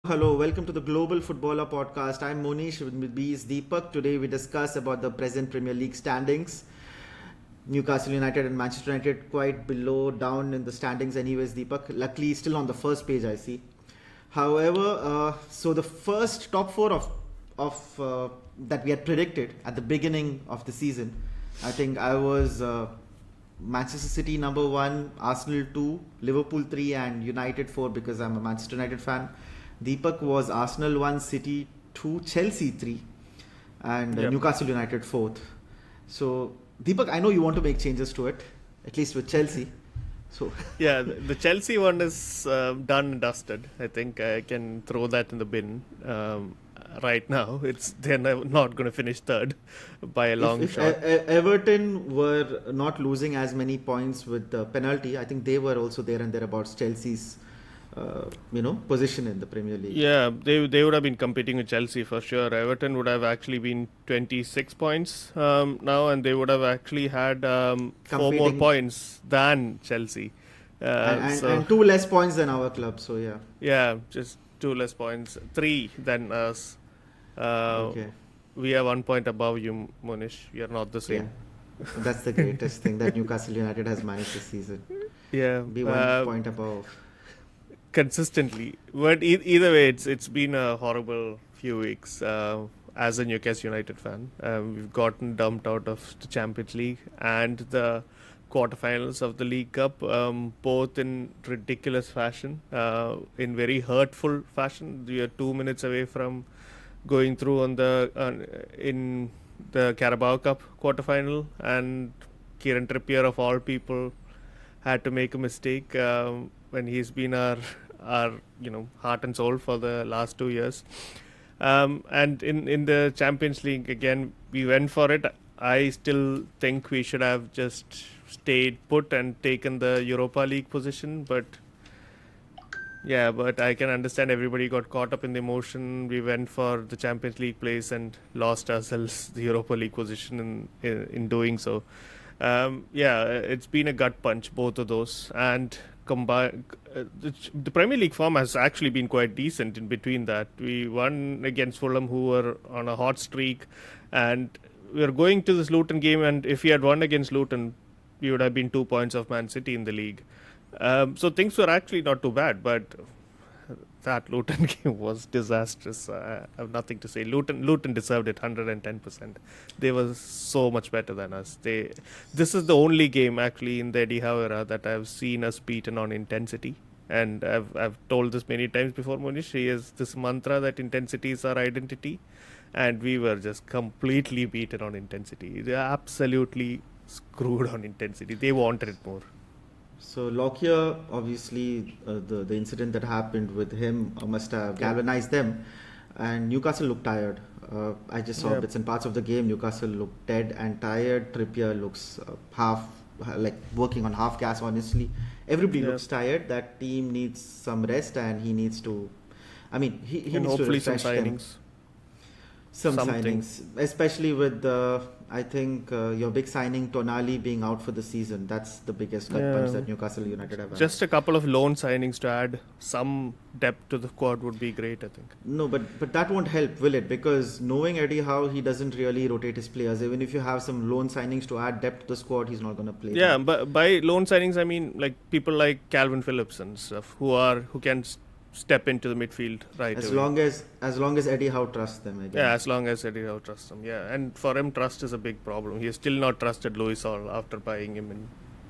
Hello, welcome to the Global Footballer Podcast. I'm Monish, with me is Deepak. Today we discuss about the present Premier League standings. Newcastle United and Manchester United quite below, down in the standings anyways, Deepak. Luckily still on the first page I see. However, so the first top four of that we had predicted at the beginning of the season, I think I was Manchester City number one, Arsenal two, Liverpool three, and United four because I'm a Manchester United fan. Deepak was Arsenal one, City two, Chelsea three, and Yep. Newcastle United fourth. So Deepak, I know you want to make changes to it, at least with Chelsea. So Yeah, the Chelsea one is done and dusted. I think I can throw that in the bin right now. They're not going to finish third by a long if shot. Everton were not losing as many points with the penalty, I think they were also there and thereabouts Chelsea's position in the Premier League. Yeah, they would have been competing with Chelsea for sure. Everton would have actually been 26 points now, and they would have actually had 4 more Competing. points than Chelsea. And two less points than our club. So yeah. Yeah, just 2 less points, 3 than us. Okay. We are 1 point above you, Monish. We are not the same. Yeah. That's the greatest thing that Newcastle United has managed this season. Yeah, Be 1 point above. consistently. But either way, it's been a horrible few weeks as a Newcastle United fan. We've gotten dumped out of the Champions League and the quarterfinals of the League Cup, both in ridiculous fashion, in very hurtful fashion. We are 2 minutes away from going through in the Carabao Cup quarterfinal, and Kieran Trippier of all people had to make a mistake when he's been our heart and soul for the last 2 years. And in the Champions League again, we went for it. I still think we should have just stayed put and taken the Europa League position, but I can understand everybody got caught up in the emotion. We went for the Champions League place and lost ourselves the Europa League position in doing so. It's been a gut punch, both of those, and the Premier League form has actually been quite decent in between that. We won against Fulham, who were on a hot streak, and we were going to this Luton game, and if we had won against Luton, we would have been 2 points of Man City in the league. So things were actually not too bad, but that Luton game was disastrous. I have nothing to say. Luton deserved it 110%. They were so much better than us. This is the only game actually in the Eddie Howe era that I've seen us beaten on intensity. And I've told this many times before, Monish. He has this mantra that intensity is our identity, and we were just completely beaten on intensity. They are absolutely screwed on intensity. They wanted it more. So Lockyer, obviously, the incident that happened with him must have galvanized them, and Newcastle looked tired. I just saw bits and parts of the game. Newcastle looked dead and tired. Trippier looks like working on half gas. Honestly, everybody looks tired. That team needs some rest, and he needs to. I mean, he And needs to hopefully some refresh them. signings. Some Something. signings, especially with I think your big signing Tonali being out for the season. That's the biggest gut punch that Newcastle United have had. Just a couple of loan signings to add some depth to the squad would be great, I think. No, but that won't help, will it? Because knowing Eddie Howe, he doesn't really rotate his players. Even if you have some loan signings to add depth to the squad, he's not going to play. Yeah, them. but by loan signings, I mean like people like Calvin Phillips and stuff who can step into the midfield right As away. long as Eddie Howe trusts them again. Yeah, as long as Eddie Howe trusts him. Yeah, and for him, trust is a big problem. He has still not trusted Luis Hall after buying him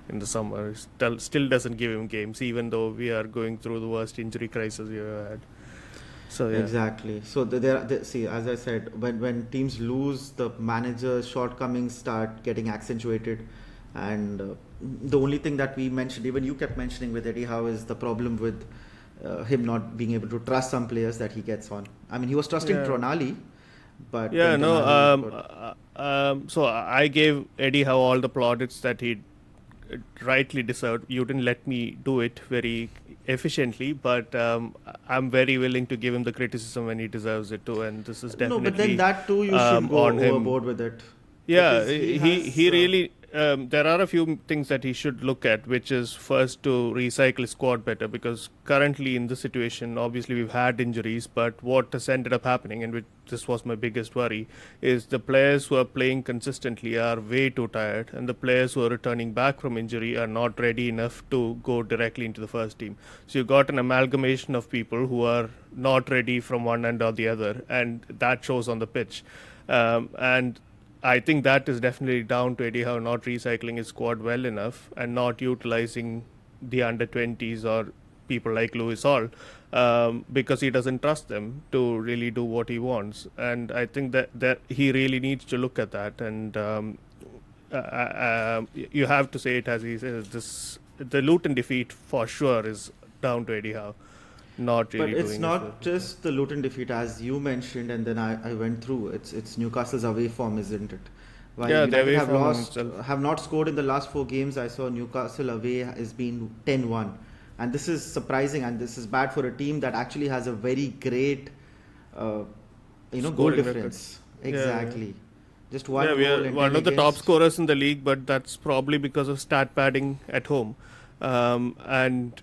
in the summer. He still doesn't give him games, even though we are going through the worst injury crisis we ever had. So yeah. Exactly. So see, as I said, when teams lose, the manager's shortcomings start getting accentuated, and the only thing that we mentioned, even you kept mentioning with Eddie Howe, is the problem with him not being able to trust some players that he gets on. I mean, he was trusting Tonali, but Yeah, then no. Tonali So I gave Eddie Howe all the plaudits that he rightly deserved. You didn't let me do it very efficiently, but I'm very willing to give him the criticism when he deserves it too. And this is definitely no, but then that too you should go on him. overboard with it. Yeah, Because he really there are a few things that he should look at, which is first to recycle his squad better, because currently in this situation, obviously we've had injuries, but what has ended up happening, and this was my biggest worry, is the players who are playing consistently are way too tired, and the players who are returning back from injury are not ready enough to go directly into the first team. So you've got an amalgamation of people who are not ready from one end or the other, and that shows on the pitch. And I think that is definitely down to Eddie Howe not recycling his squad well enough and not utilizing the under 20s or people like Lewis Hall, because he doesn't trust them to really do what he wants. And I think that he really needs to look at that. And you have to say it as he says. The Luton defeat for sure is down to Eddie Howe. Not really but it's doing not just the Luton defeat, as you mentioned, and then I went through. It's Newcastle's away form, isn't it? While Yeah, the United away have form lost, itself. have not scored in the last 4 games. I saw Newcastle away has been 10-1, and this is surprising, and this is bad for a team that actually has a very great, goal Scoring difference. record. Yeah, yeah. Exactly, just one Yeah, goal we are in one 10 of the top against. scorers in the league, but that's probably because of stat padding at home. And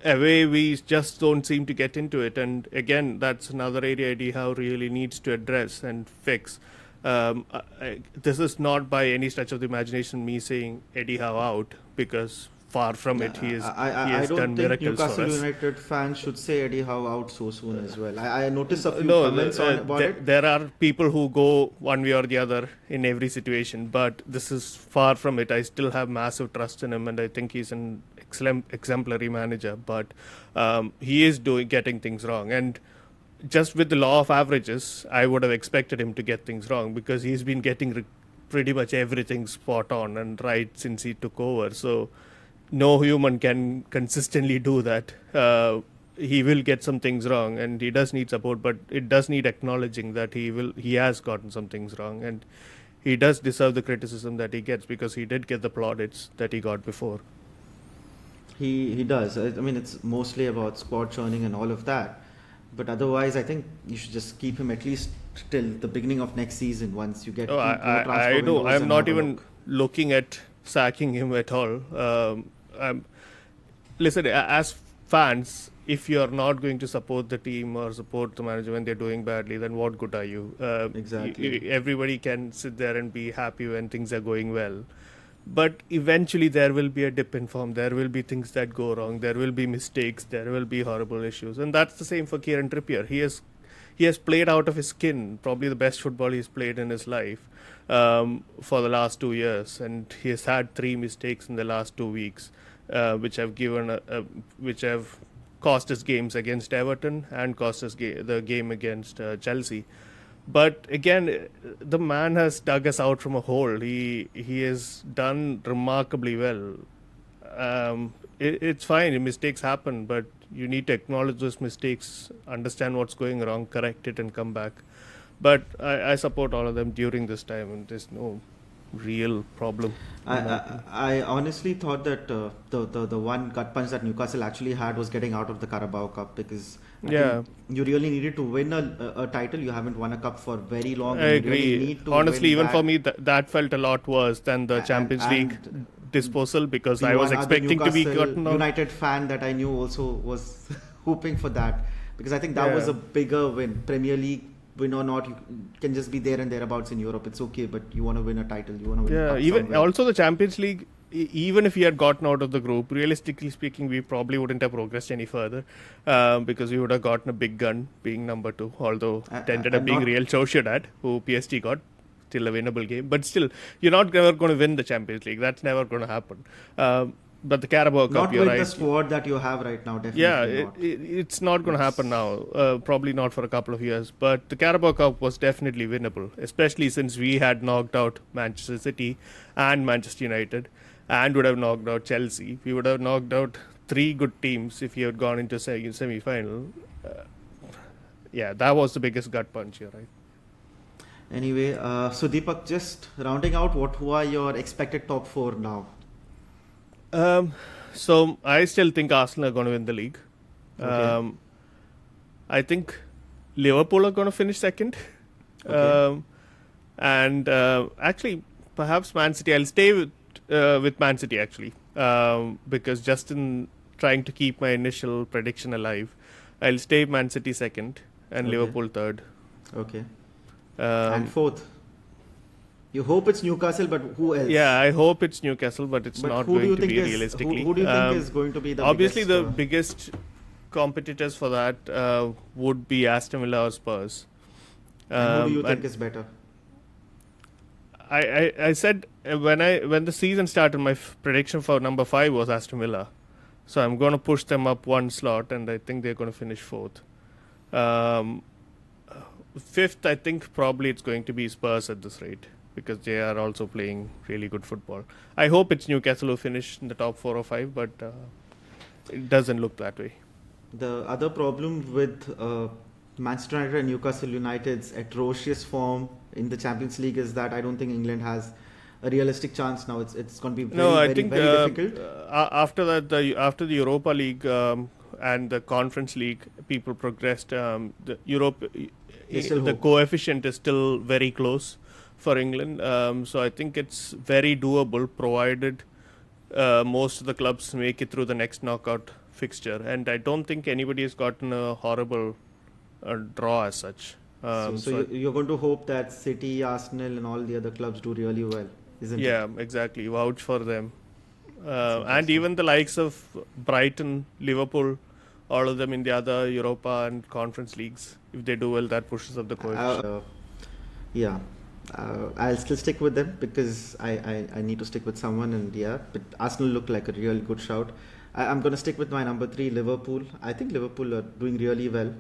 away, we just don't seem to get into it. And again, that's another area Eddie Howe really needs to address and fix. This is not by any stretch of the imagination me saying Eddie Howe out, because far from it. He I has don't done think miracles for Newcastle us. United fans should say Eddie Howe out so soon as well. I noticed a few No, comments about it. there are people who go one way or the other in every situation, but this is far from it. I still have massive trust in him, and I think he's an exemplary manager. But he is getting things wrong, and just with the law of averages, I would have expected him to get things wrong, because he's been getting pretty much everything spot on and right since he took over. So no human can consistently do that. He will get some things wrong, and he does need support, but it does need acknowledging that he has gotten some things wrong, and he does deserve the criticism that he gets, because he did get the plaudits that he got before. He does. I mean, it's mostly about squad churning and all of that. But otherwise, I think you should just keep him at least till the beginning of next season. Once you get Oh, transfer I know. windows I'm and not have a even look. looking at sacking him at all. Listen, as fans, if you're not going to support the team or support the manager when they're doing badly, then what good are you? Exactly. Everybody can sit there and be happy when things are going well. But eventually there will be a dip in form. There will be things that go wrong. There will be mistakes. There will be horrible issues. And that's the same for Kieran Trippier. He has played out of his skin, probably the best football he's played in his life, for the last 2 years. And he has had 3 mistakes in the last 2 weeks, which have which have cost us games against Everton and cost us the game against Chelsea. But again, the man has dug us out from a hole. He has done remarkably well. It's fine. Mistakes happen, but you need to acknowledge those mistakes, understand what's going wrong, correct it, and come back. But I support all of them during this time, and there's no real problem. I honestly thought that the one gut punch that Newcastle actually had was getting out of the Carabao Cup, because I think you really needed to win a title. You haven't won a cup for very long. I And you really agree. need to Honestly, win even that. for me, that felt a lot worse than the Champions League disposal, because I was expecting to be gotten out. United fan that I knew also was hoping for that, because I think that was a bigger win. Premier League win or not, you can just be there and thereabouts in Europe. It's okay, but you want to win a title, you want to win a cup Even somewhere. also the Champions League. Even if we had gotten out of the group, realistically speaking, we probably wouldn't have progressed any further, because we would have gotten a big gun being number 2. Although it ended up being Real Sociedad, who PSG got. Still a winnable game, but still, you're not ever going to win the Champions League. That's never going to happen. But the Carabao Cup, Not you're with right. the squad that you have right now, definitely Yeah, not. it's not going to happen now. Probably not for a couple of years. But the Carabao Cup was definitely winnable, especially since we had knocked out Manchester City and Manchester United, and would have knocked out Chelsea. We would have knocked out 3 good teams if you had gone into semi-final. That was the biggest gut punch here, right? Anyway, so Deepak, just rounding out, who are your expected top 4 now? So I still think Arsenal are going to win the league. Okay. I think Liverpool are going to finish second. Okay. And actually, perhaps Man City. I'll stay with with Man City actually, because just in trying to keep my initial prediction alive, I'll stay Man City second and Okay. Liverpool third. Okay. Um, And fourth. You hope it's Newcastle, but who else? yeah, I hope it's Newcastle, but it's But not who do going you to think be is realistically. who do you think is going to be the obviously biggest, the biggest competitors for that would be Aston Villa or Spurs. and who do you And think is better? I said when the season started, my prediction for number 5 was Aston Villa, so I'm going to push them up one slot, and I think they're going to finish fourth. Fifth, I think probably it's going to be Spurs at this rate because they are also playing really good football. I hope it's Newcastle who finish in the top 4 or 5, but it doesn't look that way. The other problem with Manchester United and Newcastle United's atrocious form in the Champions League is that I don't think England has a realistic chance now. It's going to be very difficult. After that, after the Europa League and the Conference League, people progressed. The coefficient is still very close for England. So I think it's very doable, provided most of the clubs make it through the next knockout fixture. And I don't think anybody has gotten a horrible draw as such. So you're going to hope that City, Arsenal, and all the other clubs do really well, isn't it? Yeah, exactly. Vouch for them. And even the likes of Brighton, Liverpool, all of them in the other Europa and Conference leagues, if they do well, that pushes up the coefficient. I'll still stick with them because I need to stick with someone, and but Arsenal look like a real good shout. I'm going to stick with my number 3, Liverpool. I think Liverpool are doing really well,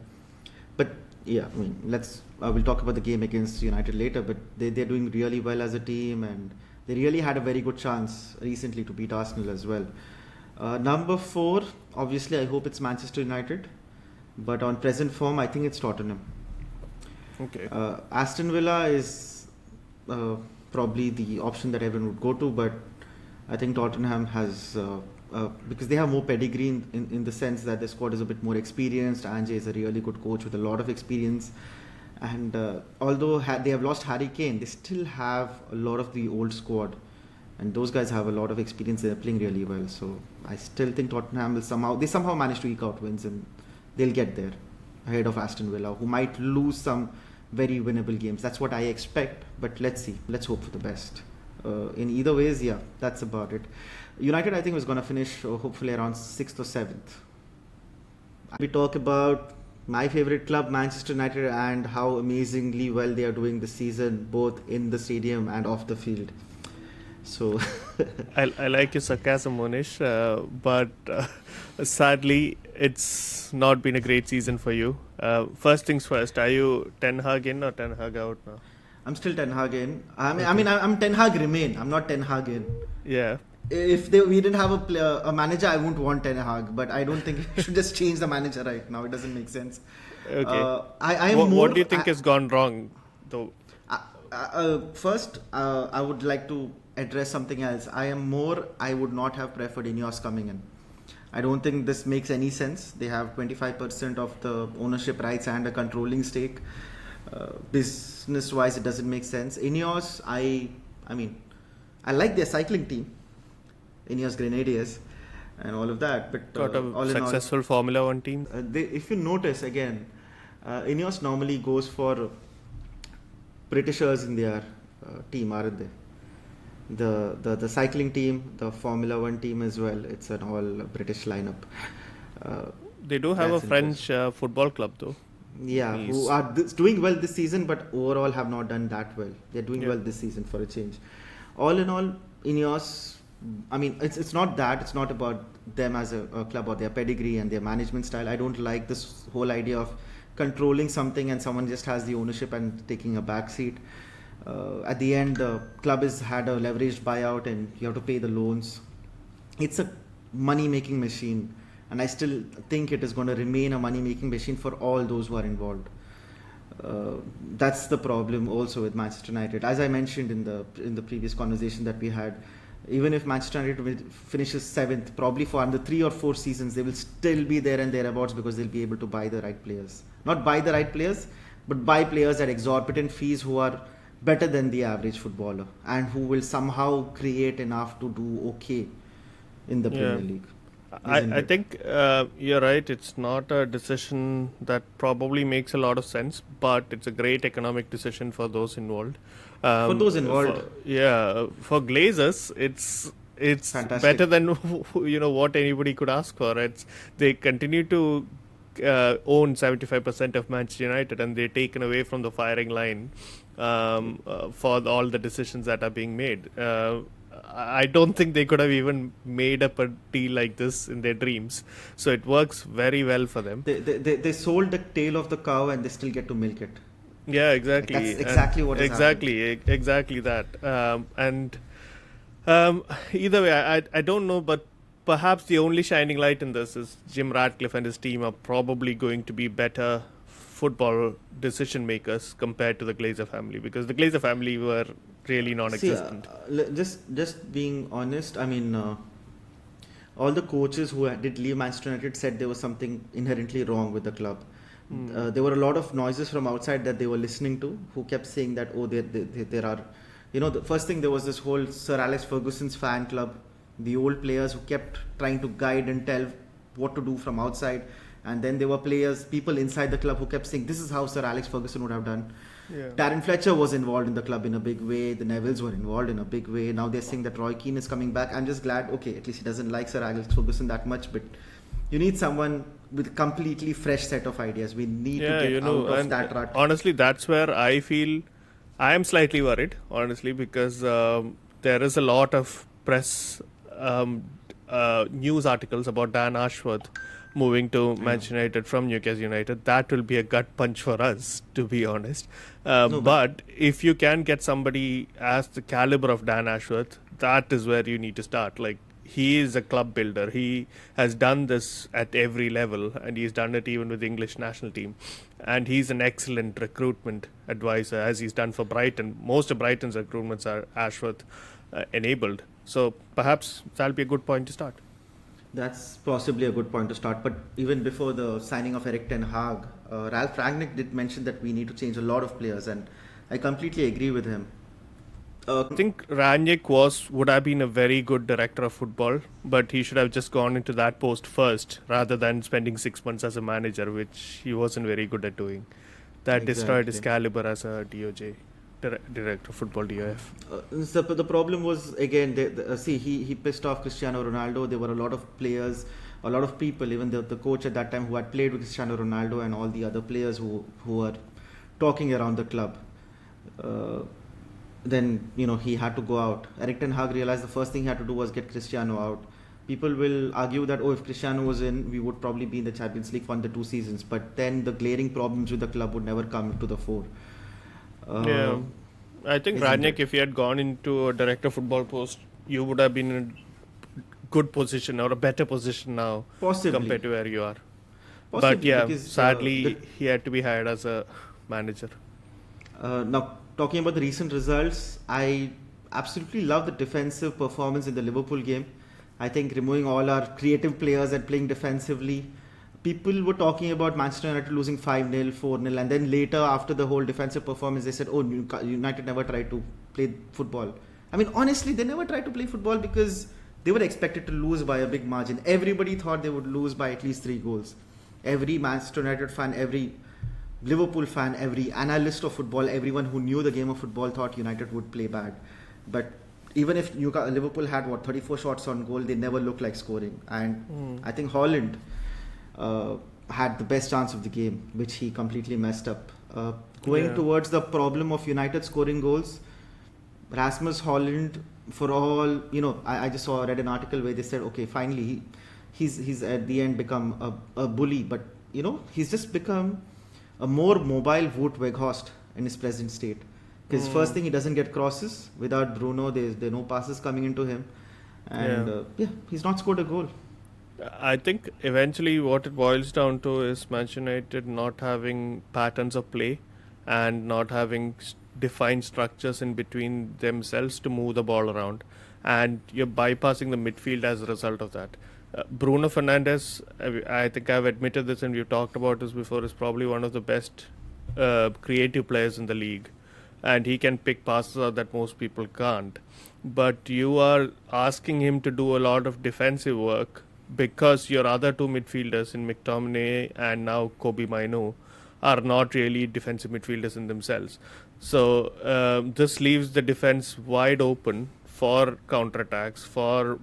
but we'll talk about the game against United later, but they're doing really well as a team, and they really had a very good chance recently to beat Arsenal as well. Number 4, obviously I hope it's Manchester United, but on present form I think it's Tottenham. Okay. Aston Villa is probably the option that everyone would go to, but I think Tottenham has because they have more pedigree in the sense that the squad is a bit more experienced. Ange is a really good coach with a lot of experience, and although they have lost Harry Kane, they still have a lot of the old squad, and those guys have a lot of experience. They're playing really well, so I still think Tottenham will somehow manage to eke out wins, and they'll get there ahead of Aston Villa, who might lose some very winnable games. That's what I expect, but let's see. Let's hope for the best. In either ways, that's about it. United, I think, was going to finish hopefully around 6th or 7th. We talk about my favorite club, Manchester United, and how amazingly well they are doing this season, both in the stadium and off the field. So I like your sarcasm, Monish, but sadly, it's not been a great season for you. First things first, are you Ten Hag in or Ten Hag out now? I'm still Ten Hag in. I'm Ten Hag remain. I'm not Ten Hag in. Yeah. If we didn't have a manager, I wouldn't want Ten Hag. But I don't think we should just change the manager right now. It doesn't make sense. Okay. What do you think has gone wrong, though? First, I would like to address something else. I would not have preferred Ineos coming in. I don't think this makes any sense. They have 25% of the ownership rights and a controlling stake. Business-wise, it doesn't make sense. Ineos, I like their cycling team, Ineos Grenadiers, and all of that. But got a successful Formula 1 team. If you notice again, Ineos normally goes for Britishers in their team, aren't they? The cycling team, the Formula 1 team as well. It's an all British lineup. They do have a French football club though. Yeah, who are doing well this season, but overall have not done that well. They're doing well this season for a change. All in all, Ineos, it's not that. It's not about them as a club or their pedigree and their management style. I don't like this whole idea of controlling something and someone just has the ownership and taking a back seat. At the end, the club has had a leveraged buyout and you have to pay the loans. It's a money-making machine, and I still think it is going to remain a money-making machine for all those who are involved. That's the problem also with Manchester United. As I mentioned in the previous conversation that we had, even if Manchester United finishes 7th, probably for under 3 or 4 seasons, they will still be there and thereabouts because they'll be able to buy the right players. Not buy the right players, but buy players at exorbitant fees who are better than the average footballer, and who will somehow create enough to do okay in the Yeah. Premier League, isn't I it? think you're right. It's not a decision that probably makes a lot of sense, but it's a great economic decision for those involved. For those involved, For Glazers, it's fantastic. better than what anybody could ask for. It's they continue to own 75% of Manchester United, and they're taken away from the firing line for all the decisions that are being made. I don't think they could have even made up a deal like this in their dreams. So it works very well for them. They sold the tail of the cow and they still get to milk it. Yeah, Like, exactly. that's exactly what has Exactly that. Either way, I don't know, but perhaps the only shining light in this is Jim Ratcliffe and his team are probably going to be better football decision makers compared to the Glazer family, because the Glazer family were really non-existent. Just being honest, I mean, all the coaches who did leave Manchester United said there was something inherently wrong with the club. There were a lot of noises from outside that they were listening to, who kept saying that, oh, there are, the first thing, there was this whole Sir Alex Ferguson's fan club, the old players who kept trying to guide and tell what to do from outside. And then there were people inside the club who kept saying, this is how Sir Alex Ferguson would have done. Yeah. Darren Fletcher was involved in the club in a big way. The Nevilles were involved in a big way. Now they're saying that Roy Keane is coming back. I'm just glad, okay, at least he doesn't like Sir Alex Ferguson that much, but you need someone with a completely fresh set of ideas. We need to get out of that rut. Honestly, that's where I feel I am slightly worried, honestly, because there is a lot of press news articles about Dan Ashworth moving to Manchester United from Newcastle United. That will be a gut punch for us, to be honest. But if you can get somebody as the caliber of Dan Ashworth, that is where you need to start. Like, he is a club builder. He has done this at every level, and he's done it even with the English national team. And he's an excellent recruitment advisor, as he's done for Brighton. Most of Brighton's recruitments are Ashworth enabled. So perhaps that'll be a good point to start. That's possibly a good point to start. But even before the signing of Erik ten Hag, Ralph Rangnick did mention that we need to change a lot of players, and I completely agree with him. I think Rangnick would have been a very good director of football, but he should have just gone into that post first rather than spending 6 months as a manager, which he wasn't very good at doing. That destroyed his caliber as a DOJ. Director of football, DOF. So the problem was, again, he pissed off Cristiano Ronaldo. There were a lot of players, a lot of people, even the coach at that time who had played with Cristiano Ronaldo, and all the other players who were talking around the club. Then he had to go out. Erik ten Hag realized the first thing he had to do was get Cristiano out. People will argue that, if Cristiano was in, we would probably be in the Champions League for the 2 seasons. But then the glaring problems with the club would never come to the fore. I think Rangnick, if he had gone into a director of football post, you would have been in a good position or a better position now, possibly, compared to where you are. Possibly, but because, sadly, he had to be hired as a manager. Now, talking about the recent results, I absolutely love the defensive performance in the Liverpool game. I think removing all our creative players and playing defensively, people were talking about Manchester United losing 5-0, 4-0, and then later, after the whole defensive performance, they said, United never tried to play football. I mean, honestly, they never tried to play football because they were expected to lose by a big margin. Everybody thought they would lose by at least 3 goals. Every Manchester United fan, every Liverpool fan, every analyst of football, everyone who knew the game of football thought United would play bad. But even if Liverpool had 34 shots on goal, they never looked like scoring. And I think Haaland had the best chance of the game, which he completely messed up. Going towards the problem of United scoring goals, Rasmus Haaland, for all, I just read an article where they said, okay, finally he's at the end become a bully, but he's just become a more mobile Wout Weghorst in his present state. Because first thing, he doesn't get crosses. Without Bruno, there are no passes coming into him, and he's not scored a goal. I think eventually what it boils down to is Manchester United not having patterns of play and not having defined structures in between themselves to move the ball around, and you're bypassing the midfield as a result of that. Bruno Fernandes, I think I've admitted this and we've talked about this before, is probably one of the best creative players in the league. and he can pick passes out that most people can't. But you are asking him to do a lot of defensive work because your other two midfielders in McTominay and now Kobe Mainu are not really defensive midfielders in themselves. So this leaves the defense wide open for counterattacks, for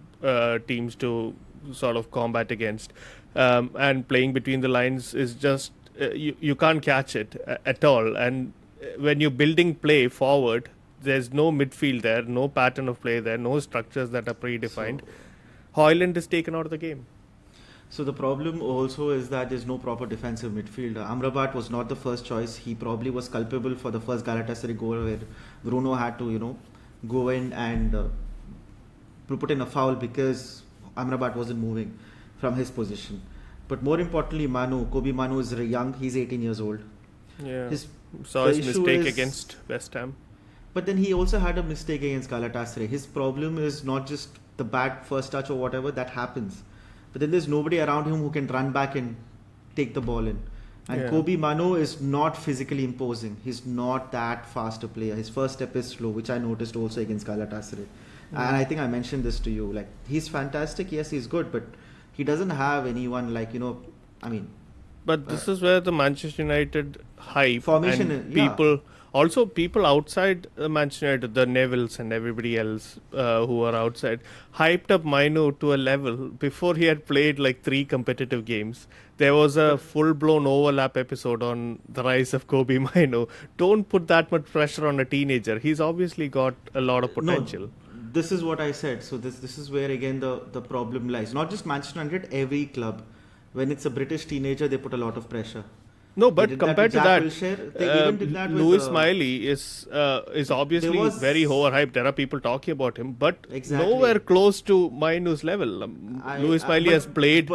teams to sort of combat against. And playing between the lines is just, you can't catch it at all. And when you're building play forward, there's no midfield there, no pattern of play there, no structures that are predefined. Hoyland is taken out of the game. So the problem also is that there's no proper defensive midfielder. Amrabat was not the first choice. He probably was culpable for the first Galatasaray goal where Bruno had to, go in and put in a foul because Amrabat wasn't moving from his position. But more importantly, Kobe Manu is young. He's 18 years old. Yeah. Saw his mistake against West Ham. But then he also had a mistake against Galatasaray. His problem is not just the bad first touch or whatever, that happens. But then there's nobody around him who can run back and take the ball in. And Kobe Manu is not physically imposing. He's not that fast a player. His first step is slow, which I noticed also against Galatasaray. And I think I mentioned this to you. Like, he's fantastic. Yes, he's good. But he doesn't have anyone like, But this is where the Manchester United hype formation and people outside Manchester United, the Nevilles and everybody else who are outside, hyped up Mainu to a level before he had played like 3 competitive games. There was a full-blown overlap episode on the rise of Kobe Mainu. Don't put that much pressure on a teenager. He's obviously got a lot of potential. No, this is what I said. So this is where again the problem lies. Not just Manchester United, every club. When it's a British teenager, they put a lot of pressure. No, but compared to that, Louis Miley is obviously very overhyped. There are people talking about him, but nowhere close to Mainu's level. Louis Miley has played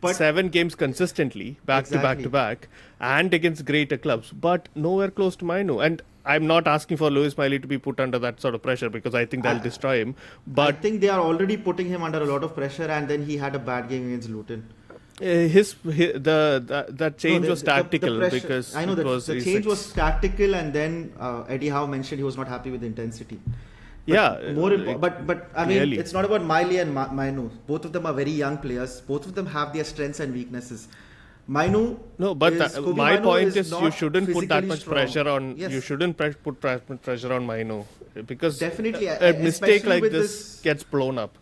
7 games consistently, back to back, and against greater clubs, but nowhere close to Mainu. And I'm not asking for Louis Miley to be put under that sort of pressure because I think that'll destroy him. But I think they are already putting him under a lot of pressure, and then he had a bad game against Luton. That change was tactical because I know that the change was tactical, and then Eddie Howe mentioned he was not happy with the intensity. But but I mean, it's not about Miley and Mainu. Both of them are very young players. Both of them have their strengths and weaknesses. Mainu. No, but my point is you shouldn't put that much pressure on. Yes. You shouldn't put pressure on Mainu because definitely a mistake like this gets blown up.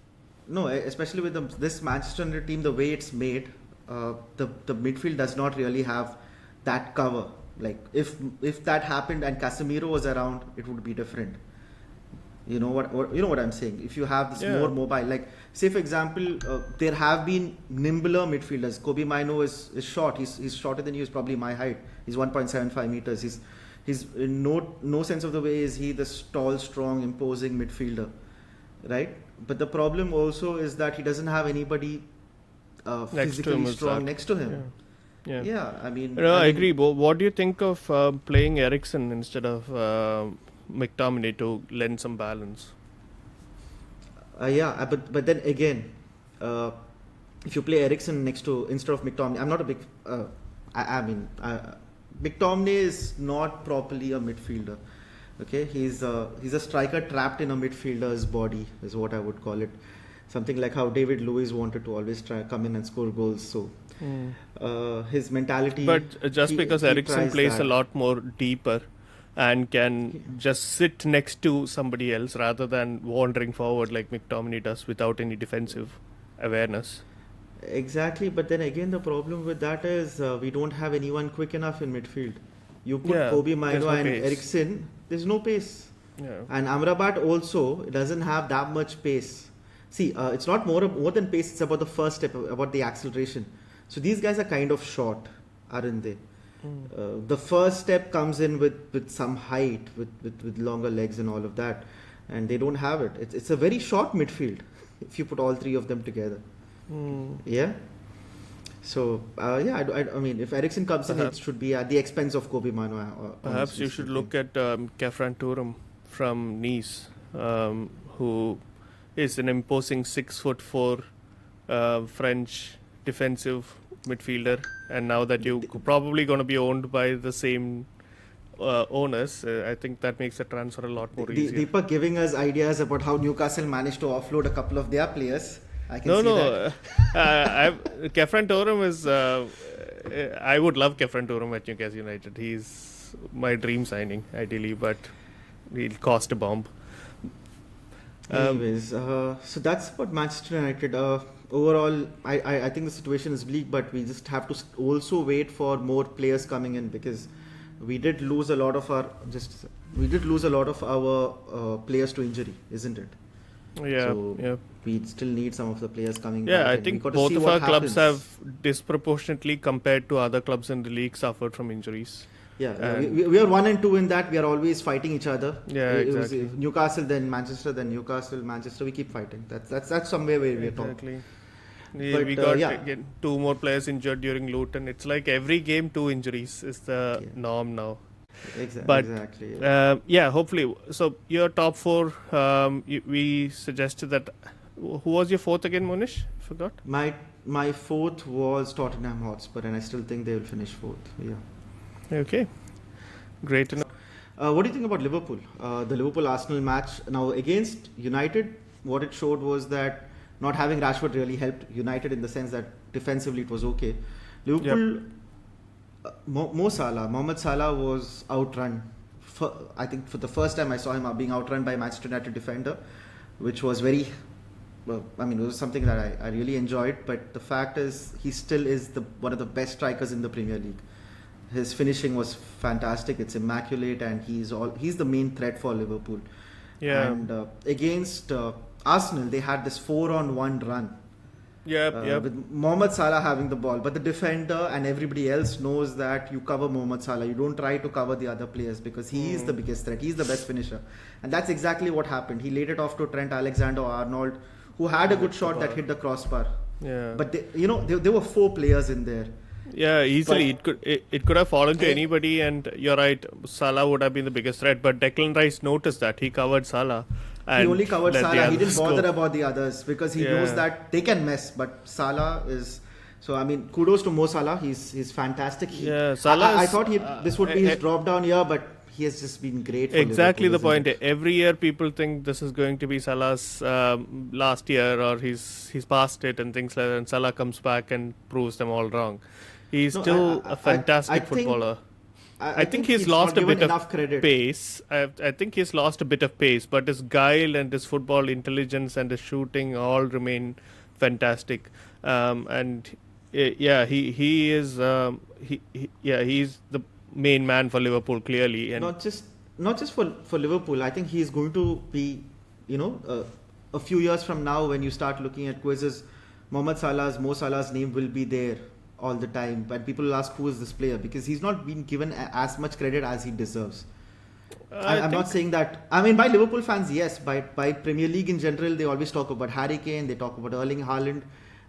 No, especially with this Manchester United team, the way it's made. The midfield does not really have that cover. Like if that happened and Casemiro was around, it would be different. You know what I'm saying? If you have this more mobile, like say for example, there have been nimbler midfielders. Kobe Mainu is short. He's shorter than you. He's probably my height. He's 1.75 meters. He's in no sense of the way is he the tall, strong, imposing midfielder, right? But the problem also is that he doesn't have anybody physically strong next to him. Yeah. I mean, I agree. But what do you think of playing Eriksen instead of McTominay to lend some balance? But then again, if you play Eriksen instead of McTominay, I'm not a big. McTominay is not properly a midfielder. Okay, he's a striker trapped in a midfielder's body, is what I would call it. Something like how David Luiz wanted to always try come in and score goals. So his mentality. But just because Eriksen plays a lot more deeper and can just sit next to somebody else rather than wandering forward like McTominay does without any defensive awareness. Exactly, but then again the problem with that is we don't have anyone quick enough in midfield. You put Kobe Mainu and Eriksen, there's no pace. Yeah. And Amrabat also doesn't have that much pace. See, it's not more than pace, it's about the first step, about the acceleration. So these guys are kind of short, aren't they? The first step comes in with some height, with longer legs and all of that. And they don't have it. It's a very short midfield if you put all 3 of them together. Yeah? So, I mean, if Eriksen comes in, it should be at the expense of Kobe Manu. Perhaps you should look at Kefran Turam from Nice, who is an imposing 6'4" French defensive midfielder, and now that you're probably going to be owned by the same owners, I think that makes the transfer a lot more easier. Deepak giving us ideas about how Newcastle managed to offload a couple of their players. I can see that. Kefren Turam is. I would love Kefren Turam at Newcastle United. He's my dream signing, ideally, but he'll cost a bomb. Anyways, so that's about Manchester United. Overall, I think the situation is bleak, but we just have to also wait for more players coming in, because we did lose a lot of our players to injury, isn't it? So we still need some of the players coming back. Yeah, I think both of our clubs have disproportionately, compared to other clubs in the league, suffered from injuries. Yeah, we are 1 and 2 in that. We are always fighting each other. Yeah, exactly. It was Newcastle, then Manchester, then Newcastle, Manchester. We keep fighting. That's somewhere where we are talking. We got again 2 more players injured during Luton. It's like every game 2 injuries is the norm now. Exactly. Hopefully. So your top 4, we suggested that. Who was your 4th again, Monish? Forgot. My 4th was Tottenham Hotspur, and I still think they will finish 4th. Yeah. Okay, great to know. What do you think about Liverpool? The Liverpool-Arsenal match now against United, what it showed was that not having Rashford really helped United, in the sense that defensively it was okay. Liverpool, Mohamed Salah was outrun. I think for the first time I saw him being outrun by a Manchester United defender, which was very... it was something that I really enjoyed. But the fact is, he still is one of the best strikers in the Premier League. His finishing was fantastic. It's immaculate, and he's the main threat for Liverpool. Yeah. And against Arsenal, they had this 4-on-1 run. With Mohamed Salah having the ball, but the defender and everybody else knows that you cover Mohamed Salah. You don't try to cover the other players, because he is the biggest threat. He's the best finisher, and that's exactly what happened. He laid it off to Trent Alexander-Arnold, who had a good shot that hit the crossbar. Yeah. But there were 4 players in there. Yeah, easily. It could have fallen to anybody, and you're right, Salah would have been the biggest threat. But Declan Rice noticed that. He covered Salah. And he only covered Salah. He didn't bother about the others, because he knows that they can mess. But Salah is... So, kudos to Mo Salah. He's fantastic. Salah I thought this would be his drop down year, but he has just been great for exactly Liverpool, the point. Every year people think this is going to be Salah's last year, or he's past it and things like that, and Salah comes back and proves them all wrong. He's still a fantastic footballer. I think he's lost a bit of pace. I think he's lost a bit of pace, but his guile and his football intelligence and his shooting all remain fantastic. He is he's the main man for Liverpool, clearly. And not just for Liverpool. I think he's going to be, a few years from now, when you start looking at quizzes, Mo Salah's name will be there all the time, but people will ask, who is this player, because he's not been given as much credit as he deserves. I'm not saying that. By Liverpool fans, yes. By Premier League in general, they always talk about Harry Kane, they talk about Erling Haaland,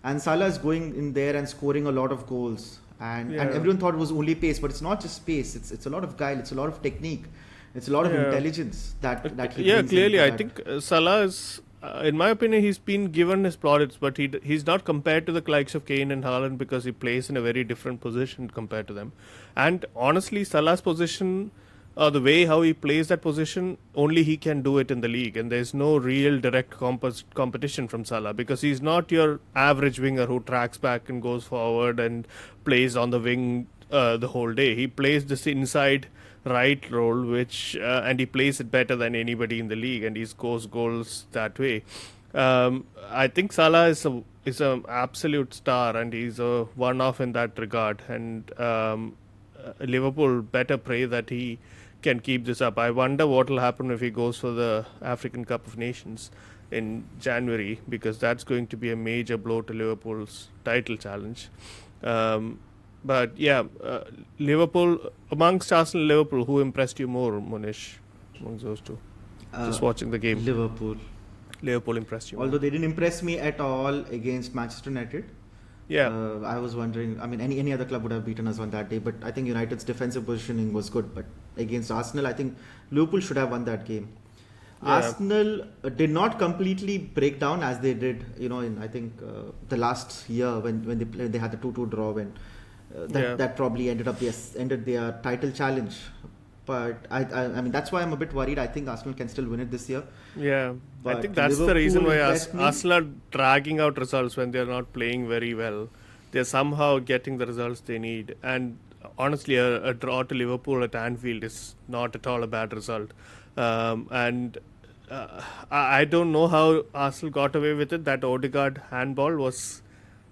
and Salah is going in there and scoring a lot of goals. And everyone thought it was only pace, but it's not just pace. It's a lot of guile. It's a lot of technique. It's a lot of intelligence that he brings clearly. I think Salah is, in my opinion, he's been given his plaudits, but he's not compared to the likes of Kane and Haaland, because he plays in a very different position compared to them. And honestly, Salah's position, the way how he plays that position, only he can do it in the league, and there's no real direct competition from Salah, because he's not your average winger who tracks back and goes forward and plays on the wing the whole day. He plays this inside right role, which and he plays it better than anybody in the league, and he scores goals that way. I think Salah is an absolute star, and he's a one-off in that regard. And Liverpool better pray that he can keep this up. I wonder what will happen if he goes for the African Cup of Nations in January, because that's going to be a major blow to Liverpool's title challenge. Liverpool, amongst Arsenal and Liverpool, who impressed you more, Monish, amongst those two? Just watching the game. Liverpool impressed you more. Although they didn't impress me at all against Manchester United. I was wondering, any other club would have beaten us on that day, but I think United's defensive positioning was good. But against Arsenal, I think Liverpool should have won that game. Arsenal did not completely break down as they did, in I think the last year when they had the 2-2 draw, when that probably ended their title challenge. But I mean, that's why I'm a bit worried. I think Arsenal can still win it this year. Yeah, I But think that's the Liverpool reason why impressed me. Arsenal are dragging out results when they're not playing very well. They're somehow getting the results they need. And honestly, a draw to Liverpool at Anfield is not at all a bad result. And I don't know how Arsenal got away with it. That Odegaard handball was,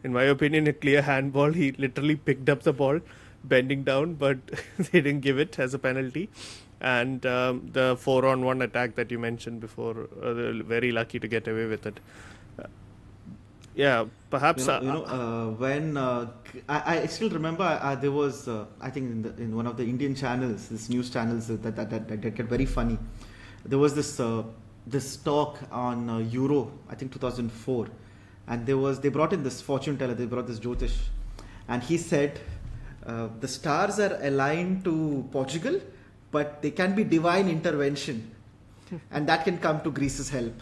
in my opinion, a clear handball. He literally picked up the ball, bending down, but they didn't give it as a penalty. And the 4-on-1 attack that you mentioned before, they're very lucky to get away with it. Yeah, perhaps. When I still remember there was I think in one of the Indian channels, this news channels that get very funny. There was this talk on Euro, I think 2004, and they brought in this fortune teller. They brought this Jyotish, and he said the stars are aligned to Portugal, but they can be divine intervention, and that can come to Greece's help.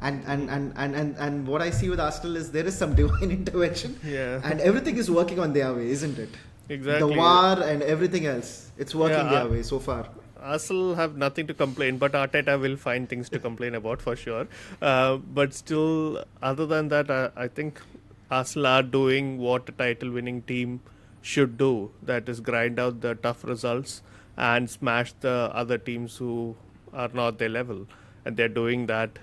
And what I see with Arsenal is there is some divine intervention, and everything is working on their way, isn't it? Exactly. The VAR and everything else, it's working their way so far. Arsenal have nothing to complain, but Arteta will find things to complain about for sure. But still, other than that, I think Arsenal are doing what a title-winning team should do. That is, grind out the tough results and smash the other teams who are not their level, and they're doing that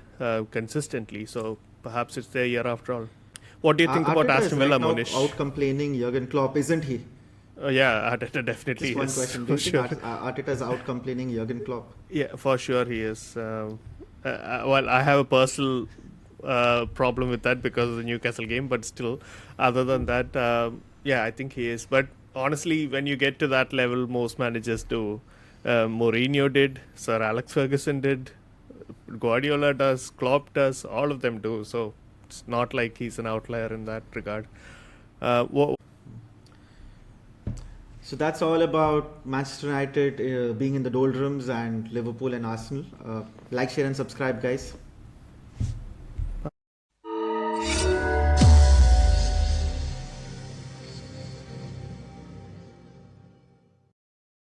consistently. So perhaps it's their year after all. What do you think about Aston Villa, Monish? Out complaining Jurgen Klopp, isn't he? Yeah, Arteta definitely Just is. one question: do you think Arteta is out complaining Jurgen Klopp? Yeah, for sure he is. Well, I have a personal problem with that because of the Newcastle game, but still, other than that, yeah, I think he is. But honestly, when you get to that level, most managers do. Mourinho did, Sir Alex Ferguson did, Guardiola does, Klopp does, all of them do. So it's not like he's an outlier in that regard. So that's all about Manchester United being in the doldrums and Liverpool and Arsenal. Like, share and subscribe, guys.